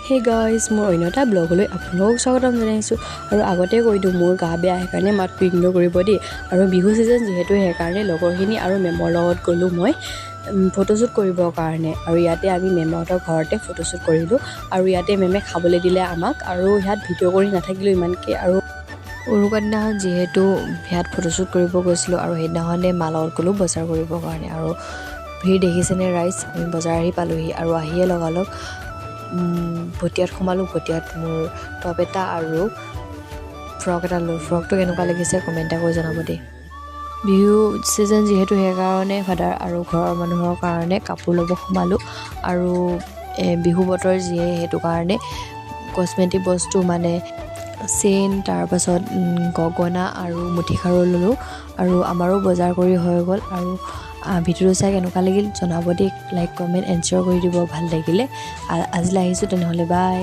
hey guys মোৰ অন্য এটা ব্লগলৈ আপোনালোকক স্বাগতম জনাইছোঁ আৰু আগতে কৈ দিওঁ মোৰ গা বেয়া সেইকাৰণে মাতটো ইগন'ৰ কৰিব দেই আৰু বিহু ছিজন যিহেতু সেইকাৰণে লগৰখিনি আৰু মেমৰ লগত গ'লোঁ মই ফটোশ্বুট কৰিবৰ কাৰণে আৰু ইয়াতে আমি মেমহঁতৰ ঘৰতে ফটোশ্বুট কৰিলোঁ আৰু ইয়াতে মেমে খাবলৈ দিলে আমাক আৰু ইয়াত ভিডিঅ' কৰি নাথাকিলোঁ ইমানকৈ আৰু উৰুকাৰ দিনাখন যিহেতু ইয়াত ফটোশ্বুট কৰিব গৈছিলোঁ আৰু সেইদিনাখনে মা লগত গ'লোঁ বজাৰ কৰিবৰ কাৰণে আৰু ভিৰ দেখিছেনে ৰাইজ আমি বজাৰ আহি পালোঁহি আৰু আহিয়ে লগালগ ভটিয়াত সোমালোঁ ভটিয়াত মোৰ টপ এটা আৰু ফ্ৰক এটা ল'লোঁ ফ্ৰকটো কেনেকুৱা লাগিছে কমেণ্ট এটা কৰি জনাব দেই বিহু ছিজন যিহেতু সেইকাৰণে ফাদাৰ আৰু ঘৰৰ মানুহৰ কাৰণে কাপোৰ ল'ব সোমালোঁ আৰু বিহু বতৰ যিয়ে সেইটো কাৰণে কচমেটিক বস্তু মানে চেইন তাৰপাছত গগনা আৰু মুঠিখাৰু ল'লোঁ আৰু আমাৰো বজাৰ কৰি হৈ গ'ল আৰু ভিডিঅ'টো চাই কেনেকুৱা লাগিল জনাব দেই লাইক কমেণ্ট এনশ্বেয়াৰ কৰি দিব ভাল লাগিলে আজিলৈ আহিছোঁ তেনেহ'লে বাই